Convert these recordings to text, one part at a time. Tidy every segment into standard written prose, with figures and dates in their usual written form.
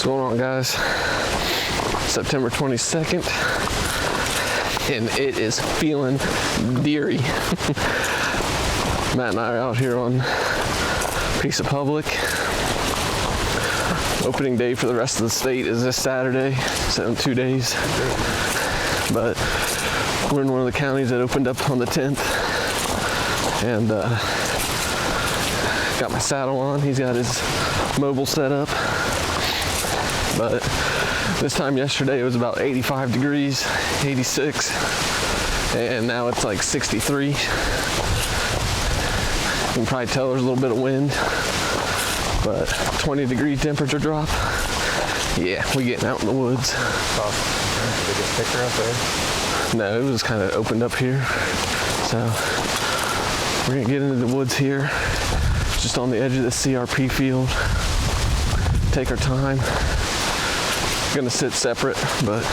going on, guys? September 22nd, and it is feeling deery. Matt and I are out here on Piece of Public. Opening day for the rest of the state is this Saturday, so in 2 days. But we're in one of the counties that opened up on the 10th, and got my saddle on. He's got his mobile set up. But this time yesterday it was about 85 degrees, 86, and now it's like 63. You can probably tell there's a little bit of wind, but 20-degree temperature drop. Yeah, we getting out in the woods. Did it get thicker up there? No, it was kind of opened up here. So we're gonna get into the woods here, just on the edge of the CRP field. Take our time. Gonna sit separate, but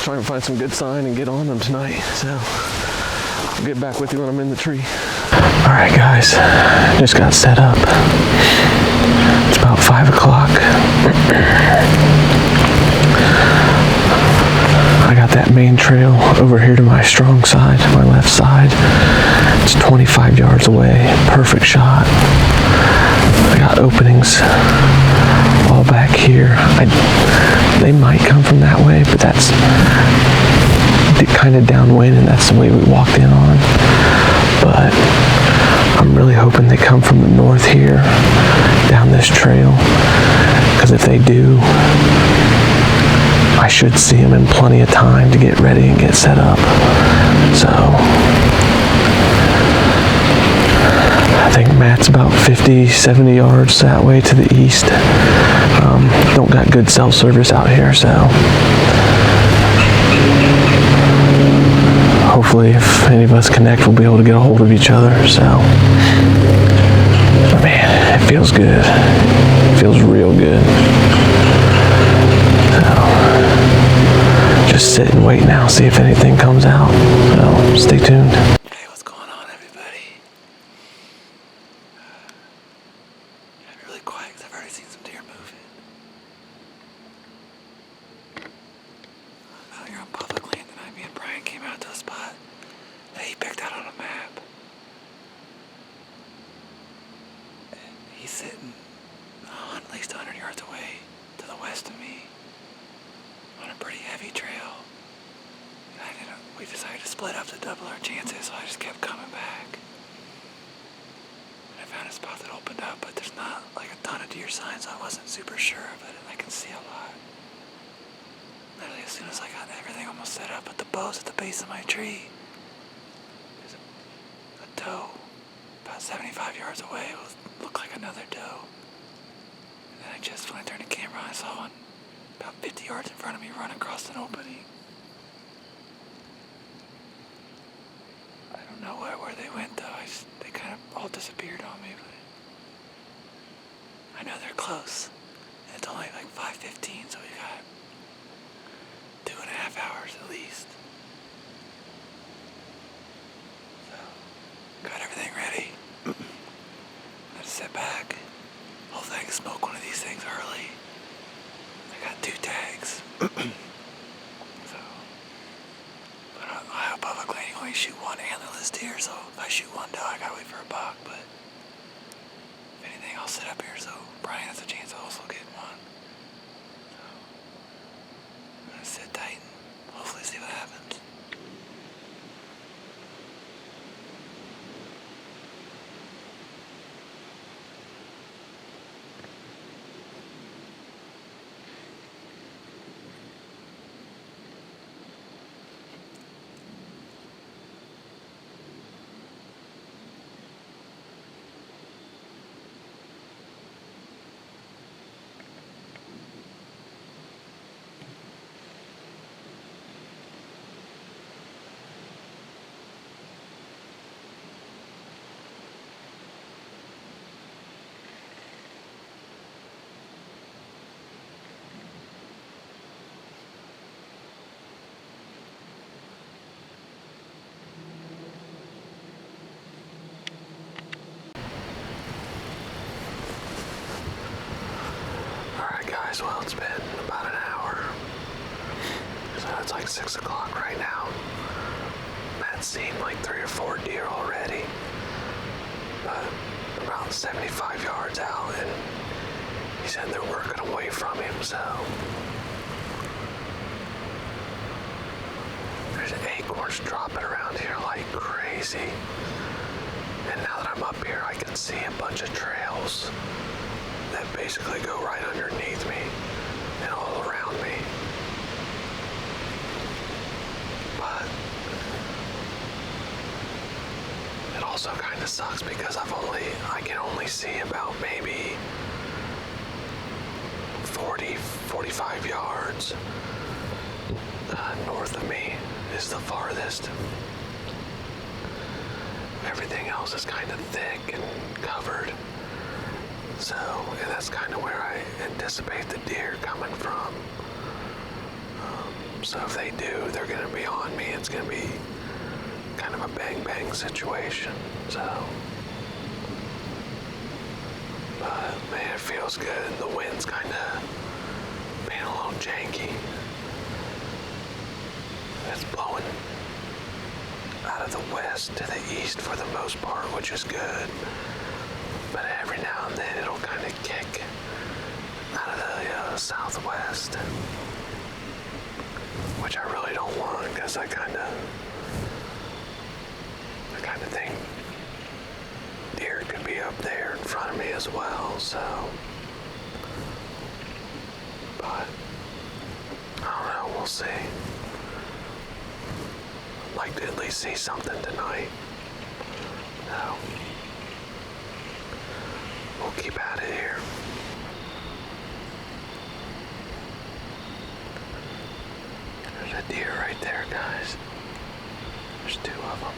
try and find some good sign and get on them tonight. So I'll get back with you when I'm in the tree. All right, guys, just got set up. It's about 5 o'clock. I got that main trail over here to my strong side, my left side. It's 25 yards away, perfect shot. I got openings all back here. They might come from that way, but that's kind of downwind, and that's the way we walked in on. But I'm really hoping they come from the north here, down this trail, because if they do, I should see them in plenty of time to get ready and get set up. So I think Matt's about 50, 70 yards that way to the east. Don't got good cell service out here, so hopefully if any of us connect, we'll be able to get a hold of each other. So, man, it feels good. It feels real good. So, just sit and wait now, see if anything comes out. So, stay tuned. Hey, what's going on, everybody? Really quiet, because I've already seen some deer moving. Out here on public land tonight, me and Brian came out to a spot that he picked out on a map. And he's sitting at least 100 yards away to the west of me on a pretty heavy trail. We decided to split up to double our chances, so I just kept coming back. I found a spot that opened up, but there's not like a ton of deer signs, so I wasn't super sure of it, and I can see a lot. Literally, as soon as I got everything almost set up, but the bow's at the base of my tree. There's a doe about 75 yards away. It looked like another doe. And then when I turned the camera, I saw one about 50 yards in front of me run across an opening. I don't know where they went though. They kind of all disappeared on me, but I know they're close. And it's only like 5:15, so we got 2.5 hours at least. So, got everything ready. Let's sit back. Hopefully I can smoke one of these things early. I got 2 tags. Ohio public land, you only shoot one antlerless deer, so if I shoot one doe, I gotta wait for a buck, but if anything, I'll sit up here so Brian has a chance to also get one. So, I'm gonna sit tight and hopefully see what happens. guys, well, it's been about an hour. So it's like 6 o'clock right now. Matt's seen like 3 or 4 deer already. But around 75 yards out, and he said they're working away from him, so there's acorns dropping around here like crazy. And now that I'm up here, I can see a bunch of trails that basically go right underneath me and all around me. But it also kind of sucks because I can only see about maybe 40, 45 yards north of me is the farthest. Everything else is kind of thick and covered. So, and that's kind of where I anticipate the deer coming from. So if they do, they're going to be on me. It's going to be kind of a bang-bang situation. So, but man, it feels good. The wind's kind of being a little janky. It's blowing out of the west to the east for the most part, which is good. But every now and then it'll kind of kick out of the southwest, which I really don't want because I kind of think deer could be up there in front of me as well. So, but I don't know. We'll see. I'd like to at least see something tonight. So we'll keep at it here. There's a deer right there, guys. There's 2 of them.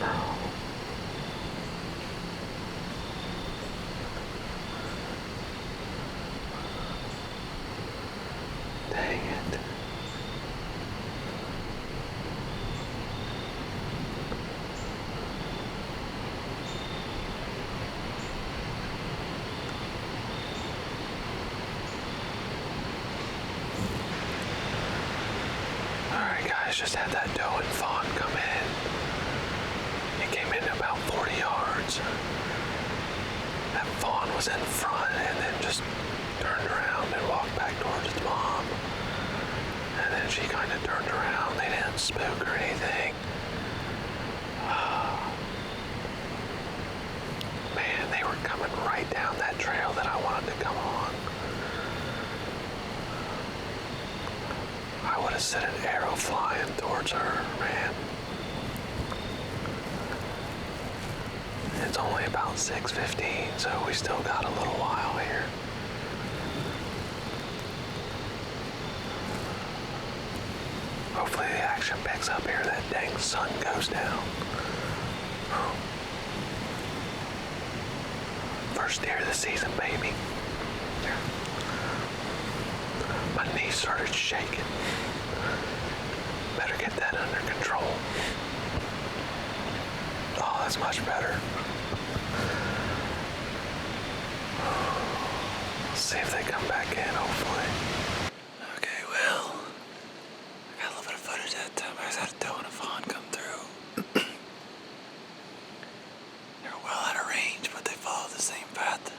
No. Dang it. Alright guys, just had that doe and fawn come in. He came in about 40 yards. That fawn was in front and then just turned around and walked back towards its mom. And then she kind of turned around. They didn't spook or anything. Man, they were coming right down that trail that I wanted to come on. I would have sent an arrow flying towards her, man. It's only about 6:15, so we still got a little while here. Hopefully the action picks up here. That dang sun goes down. First deer of the season, baby. My knees started shaking. Better get that under control. Oh, that's much better. Let's see if they come back in, hopefully. Okay, well, I got a little bit of footage that time. I just had a doe and a fawn come through. They were well out of range, but they followed the same path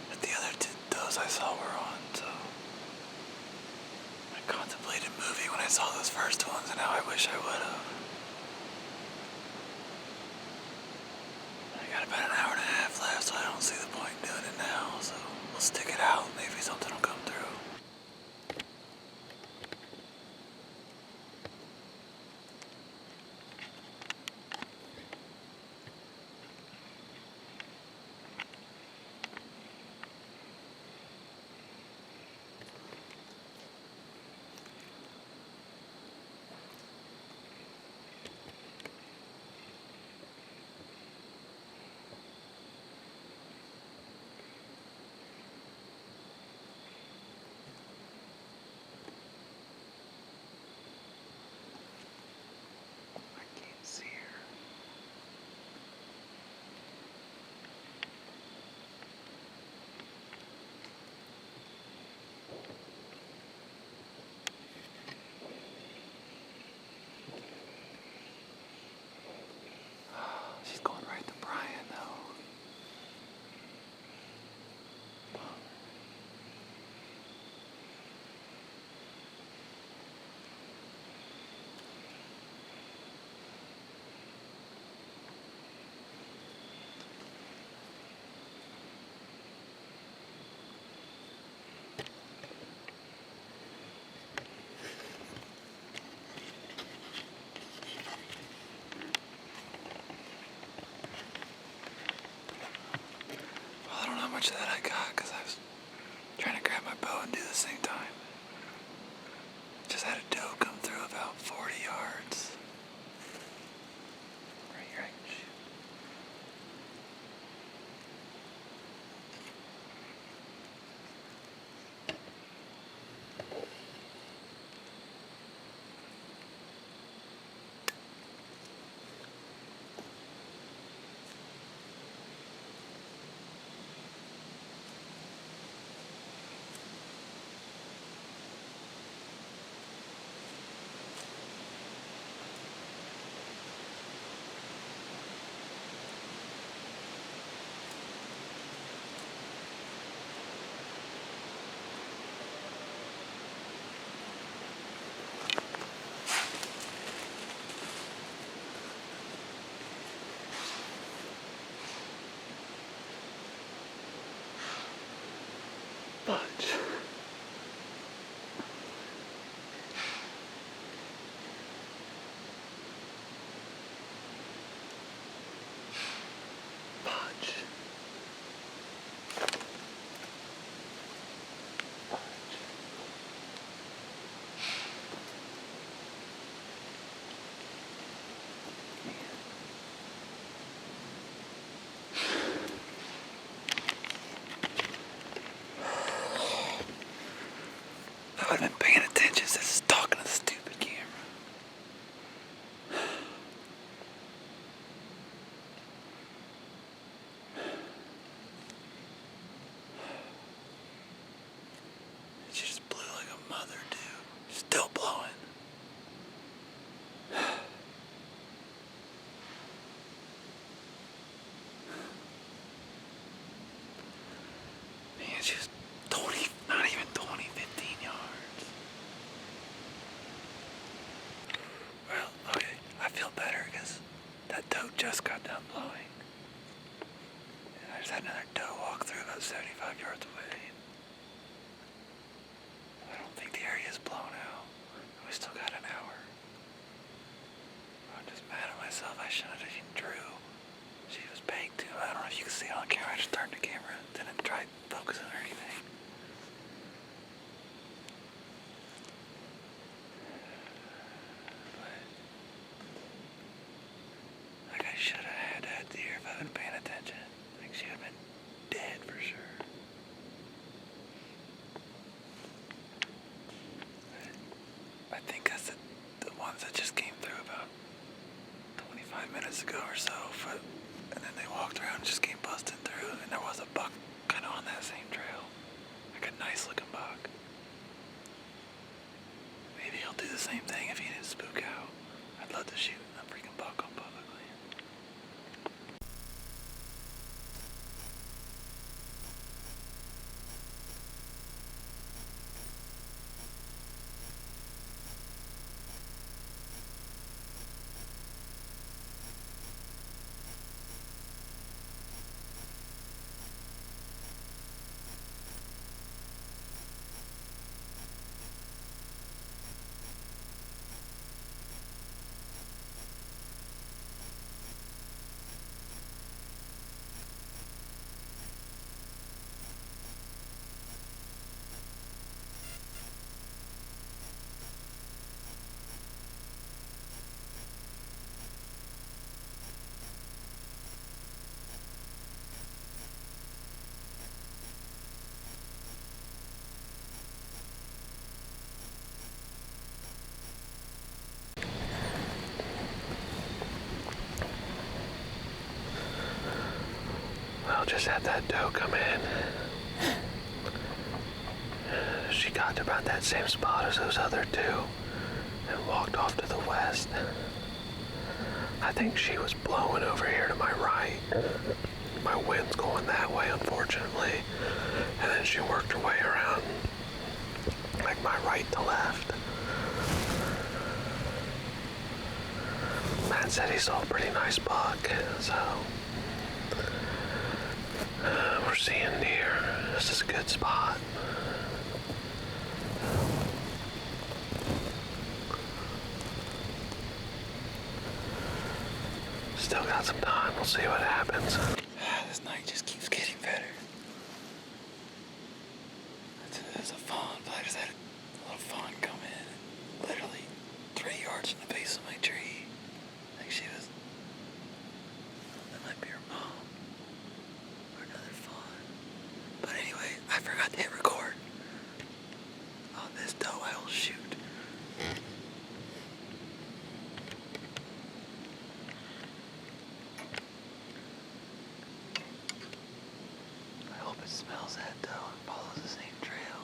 that the other 2 does I saw were on, so I contemplated moving when I saw those first ones, and now I wish I would have. I got about an hour and a half left, so I don't see the point in doing it now, so we'll stick it out. Maybe something will come through. just came through about 25 minutes ago or so, and then they walked around and just came busting through, and there was a buck kind of on that same trail. Like a nice looking buck. Maybe he'll do the same thing if he didn't spook out. I'd love to shoot a freaking buck on public land. Well, just had that doe come in. She got to about that same spot as those other two and walked off to the west. I think she was blowing over here to my right. My wind's going that way, unfortunately. And then she worked her way around, like my right to left. Matt said he saw a pretty nice buck, so we're seeing deer. This is a good spot. Still got some time. We'll see what happens. This night just keeps getting better. There's a fawn, but I just had a little fawn come in, literally 3 yards from the base of my tree. Like she was, that might be her mom, or another fawn. But anyway, I forgot to hit record. On this doe I will shoot. I hope it smells that doe and follows the same trail.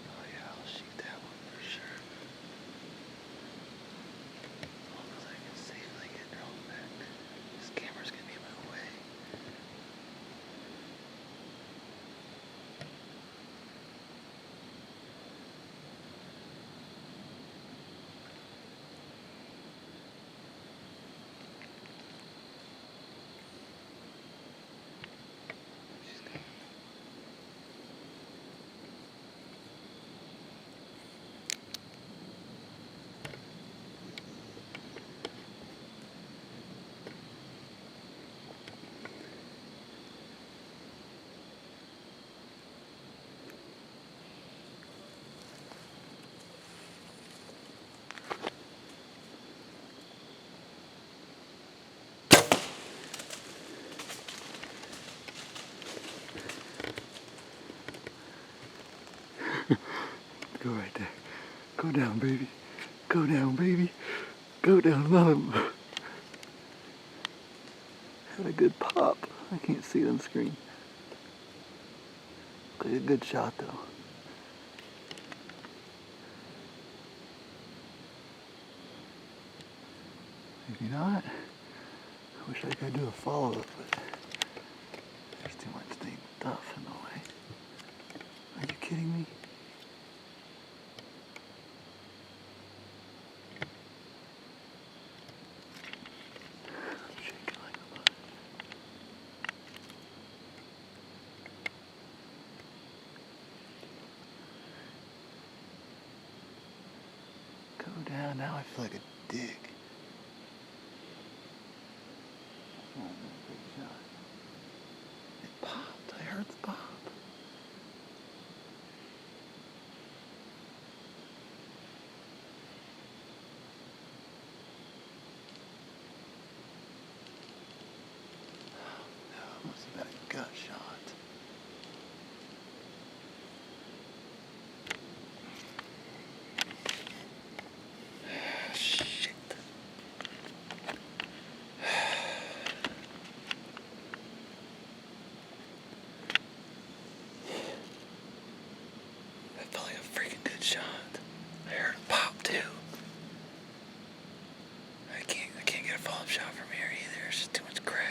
Oh yeah, I'll shoot that one for sure. As long as I can safely get drone back. This camera's gonna be in my way. She's coming. Go right there. Go down, baby. Go down, baby. Go down, another one. Had a good pop. I can't see it on the screen. Like a good shot, though. Maybe not. I wish I could do a follow-up, but there's too much stuff in the way. Are you kidding me? I'm shaking like a bug. Go down. Now I feel like a dick. Oh, great shot. It popped. I heard the pop. No, it must have been a gut shot. good shot. I heard it pop too. I can't get a follow-up shot from here either. It's just too much crap.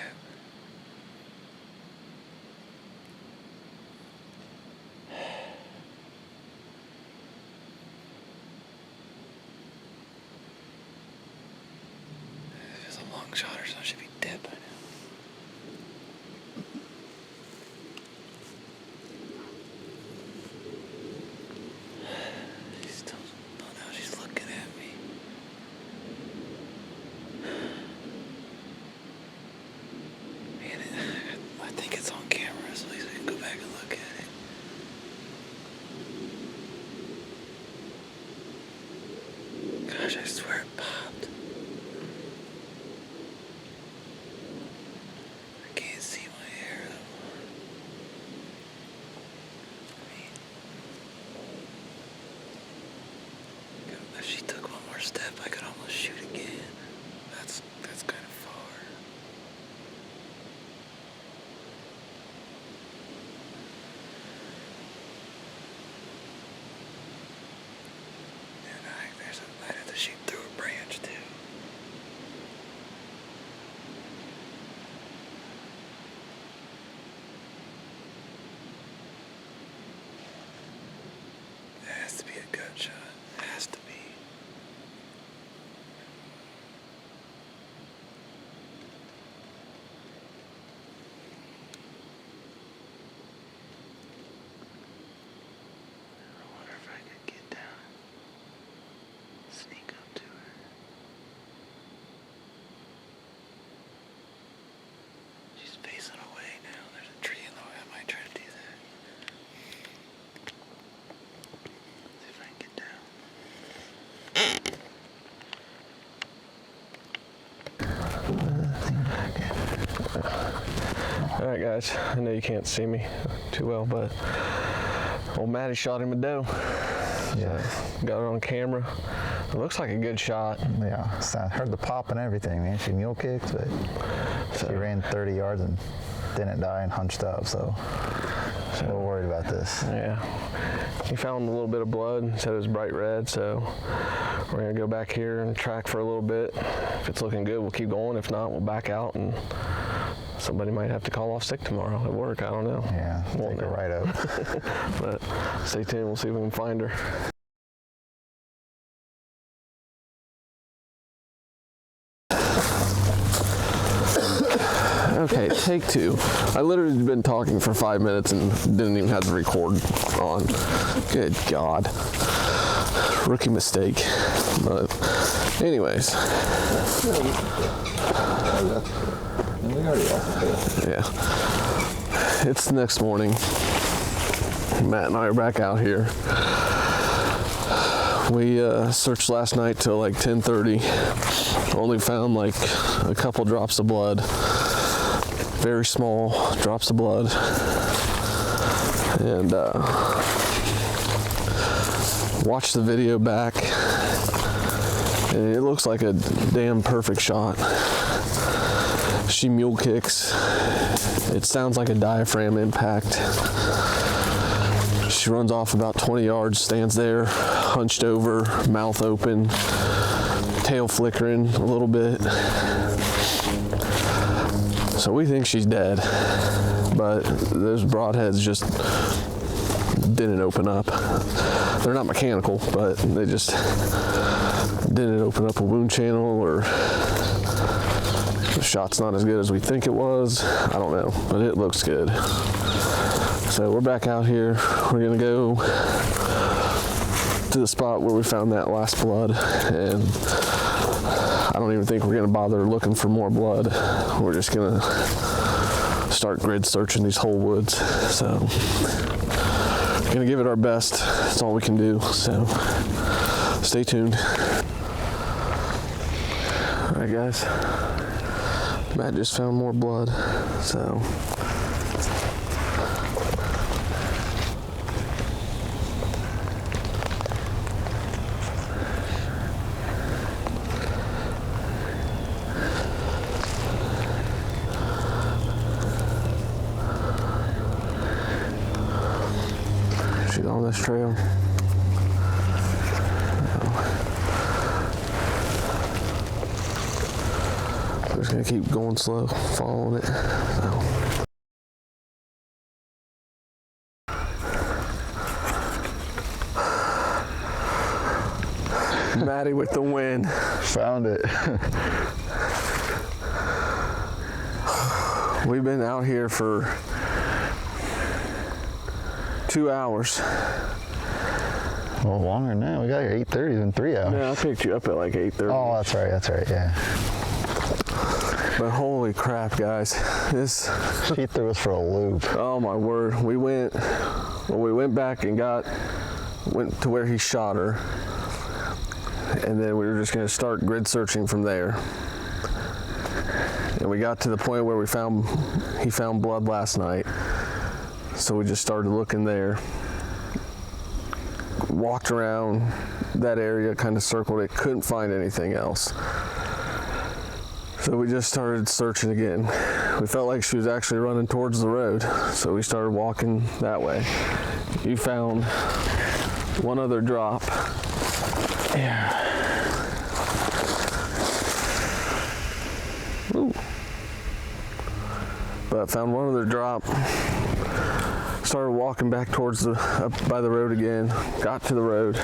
If it's a long shot or something, I should be dead by now. She's still, oh no, she's looking at me. Man, I think it's on camera, so at least I can go back and look at it. Gosh, I swear it popped. I can't see my hair though. I mean, if she took one more step, I could almost shoot again. That's kind of far. And I'd have to shoot through a branch too. It has to be a gut shot. It has to be. I wonder if I could get down, sneak up to her. She's facing away now. There's a tree in the way. I might try to do that. See if I can get down. All right, guys. I know you can't see me too well, but old Maddie shot him a doe. Yeah. Got it on camera. It looks like a good shot. Yeah. So I heard the pop and everything, man. She mule kicked, but she ran 30 yards and didn't die and hunched up, so a little worried about this. Yeah. He found a little bit of blood, said it was bright red, so we're gonna go back here and track for a little bit. If it's looking good, we'll keep going. If not, we'll back out, and somebody might have to call off sick tomorrow at work. I don't know. Yeah, Won't take her know. right up. But stay tuned. We'll see if we can find her. Okay, take two. I literally been talking for 5 minutes and didn't even have the record on. Good God. Rookie mistake. But anyways. Yeah. It's the next morning. Matt and I are back out here. We searched last night till like 10:30. Only found like a couple drops of blood. Very small drops of blood. And watched the video back. And it looks like a damn perfect shot. She mule kicks. It sounds like a diaphragm impact. She runs off about 20 yards, stands there, hunched over, mouth open, tail flickering a little bit. So we think she's dead, but those broadheads just didn't open up. They're not mechanical, but they just didn't open up a wound channel, or the shot's not as good as we think it was. I don't know, but it looks good. So we're back out here. We're gonna go to the spot where we found that last blood, and I don't even think we're gonna bother looking for more blood. We're just gonna start grid searching these whole woods. So gonna give it our best. That's all we can do. So stay tuned. All right, guys. Matt just found more blood. So she's on this trail. just gonna keep going slow, following it. So. Maddie with the win. Found it. We've been out here for 2 hours. Well, longer than that. We got here 8:30 in 3 hours. Yeah, I picked you up at like 8:30. Oh, that's right, yeah. But holy crap, guys. She threw us for a loop. Oh my word. We went back and went to where he shot her. And then we were just gonna start grid searching from there. And we got to the point where he found blood last night. So we just started looking there. Walked around that area, kind of circled it, couldn't find anything else. So we just started searching again. We felt like she was actually running towards the road, so we started walking that way. You found one other drop. Yeah. Ooh. But found one other drop. Started walking back towards up by the road again. Got to the road.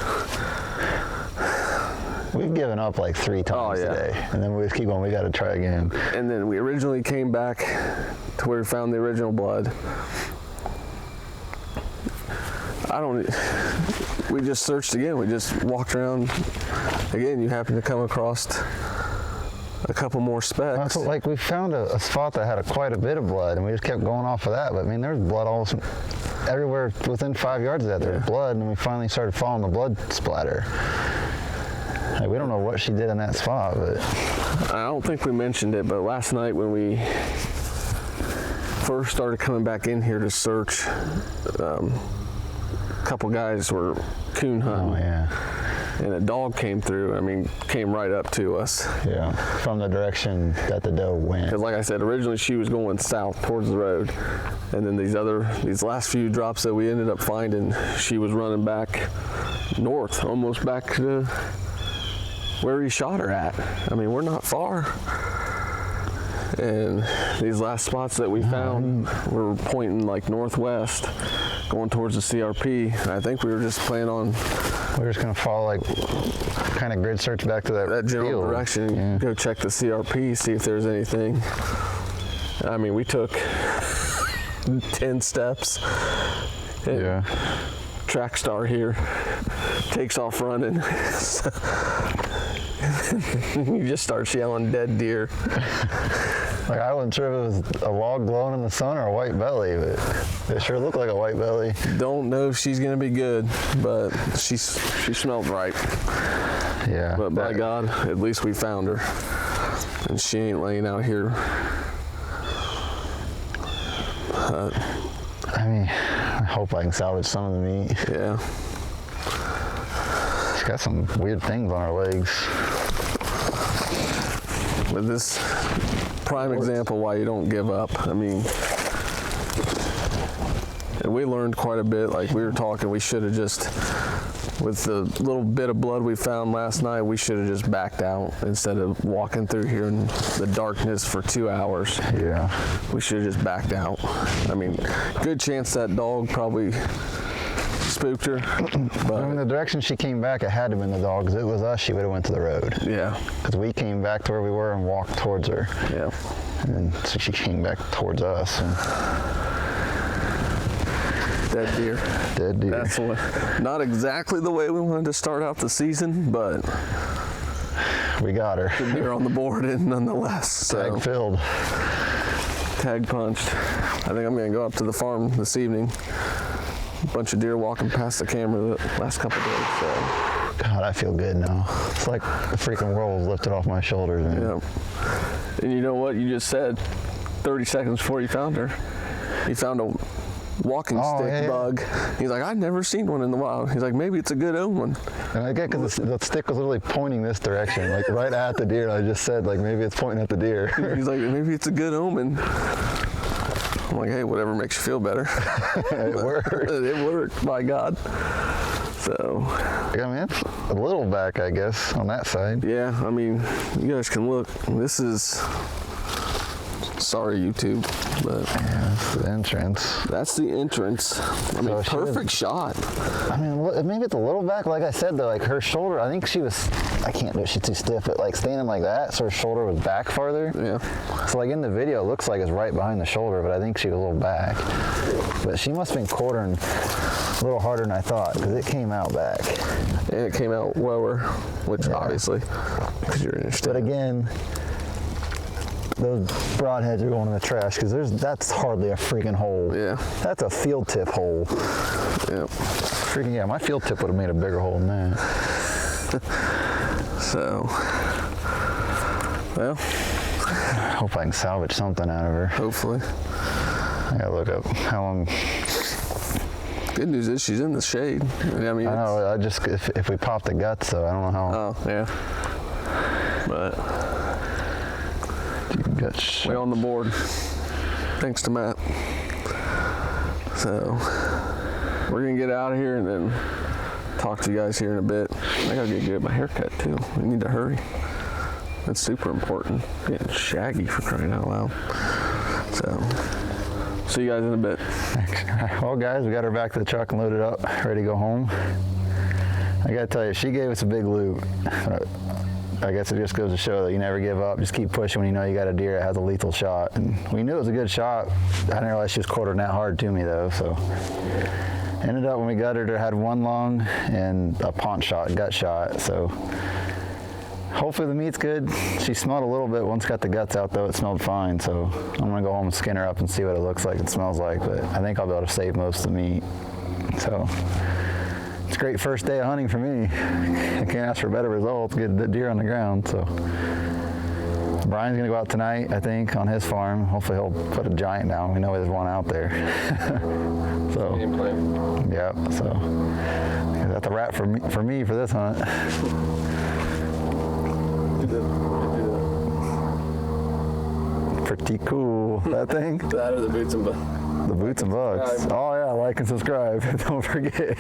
We've given up like 3 times today, and then we just keep going. We got to try again. And then we originally came back to where we found the original blood. We just searched again. We just walked around again. You happen to come across a couple more specks. Like we found a spot that had quite a bit of blood, and we just kept going off of that. But I mean, there's blood almost everywhere within 5 yards of that. There's blood, and we finally started following the blood splatter. Like, we don't know what she did in that spot, but I don't think we mentioned it, but last night when we first started coming back in here to search, a couple guys were coon hunting. oh yeah, And a dog came through, came right up to us. yeah, from the direction that the doe went. Because like I said, originally she was going south towards the road. And then these last few drops that we ended up finding, she was running back north, almost back to where he shot her at. We're not far. And these last spots that we found were pointing like northwest, going towards the CRP. I think we were just planning on... We're just gonna follow, like, kind of grid search back to that general field. direction. Yeah. Go check the CRP, see if there's anything. We took 10 steps. And Yeah. Track star here takes off running. You just start yelling dead deer. Like, I wasn't sure if it was a log glowing in the sun or a white belly, but it sure looked like a white belly. Don't know if she's gonna be good, but she smelled right. Yeah. But by God, at least we found her, and she ain't laying out here. I hope I can salvage some of the meat. Yeah. She's got some weird things on her legs. But this prime example why you don't give up. And we learned quite a bit. Like we were talking, we should have just, with the little bit of blood we found last night, we should have just backed out instead of walking through here in the darkness for 2 hours. Yeah. We should have just backed out. Good chance that dog probably spooked her. But The direction she came back, it had to have been the dog, because it was us, she would have went to the road. yeah, Because we came back to where we were and walked towards her. yeah. And then so she came back towards us. And Dead deer. dead deer. That's not exactly the way we wanted to start out the season, but We got her. deer on the board nonetheless. So. Tag filled. Tag punched. I think I'm gonna go up to the farm this evening. A bunch of deer walking past the camera the last couple days. So. God, I feel good now. It's like the freaking world was lifted off my shoulders, man. Yeah. And you know what you just said 30 seconds before you found her? You found a walking stick bug. He's like, I've never seen one in the wild. He's like, maybe it's a good omen. And I get because the stick was literally pointing this direction, like right at the deer. I just said, like, maybe it's pointing at the deer. He's like, maybe it's a good omen. I'm like, hey, whatever makes you feel better. It worked. It worked, by God. So. It's a little back, I guess, on that side. Yeah, you guys can look. This is Sorry, YouTube, but Yeah, that's the entrance. that's the entrance. I mean, So she was- perfect shot. I mean, maybe it's a little back. Like I said, though, like her shoulder, I think she was, I can't do it, she's too stiff, but like standing like that, so her shoulder was back farther. Yeah. So like in the video, it looks like it's right behind the shoulder, but I think she was a little back. But she must have been quartering a little harder than I thought, because it came out back. And it came out lower, which obviously, because you're in your But stand. again, those broadheads are going in the trash, because that's hardly a freaking hole. Yeah. That's a field tip hole. Yeah. Freaking yeah, my field tip would have made a bigger hole than that. So, well, I hope I can salvage something out of her. hopefully. I gotta look up how long. Good news is she's in the shade. I mean, I know. I just if we pop the guts, though, I don't know how. Oh, yeah. But Guts. we're on the board. Thanks to Matt. So, we're going to get out of here and then talk to you guys here in a bit. I got to get my hair cut, too. We need to hurry. That's super important. Getting shaggy for crying out loud. So, see you guys in a bit. Well, guys, we got her back to the truck and loaded up, ready to go home. I gotta tell you, she gave us a big loot. I guess it just goes to show that you never give up. Just keep pushing when you know you got a deer that has a lethal shot. And we knew it was a good shot. I didn't realize she was quartering that hard to me, though. So ended up when we gutted her, had one lung and a paunch shot, gut shot. So hopefully the meat's good. She smelled a little bit. Once got the guts out, though, it smelled fine. So I'm gonna go home and skin her up and see what it looks like and smells like. But I think I'll be able to save most of the meat. So it's a great first day of hunting for me. I can't ask for better results. Get the deer on the ground. So Brian's gonna go out tonight, I think, on his farm. Hopefully he'll put a giant down. We know there's one out there. So yeah. So that's a wrap for me for this hunt. Pretty cool. That thing? That or the boots and bugs. The boots and bugs. Oh yeah, like and subscribe. Don't forget.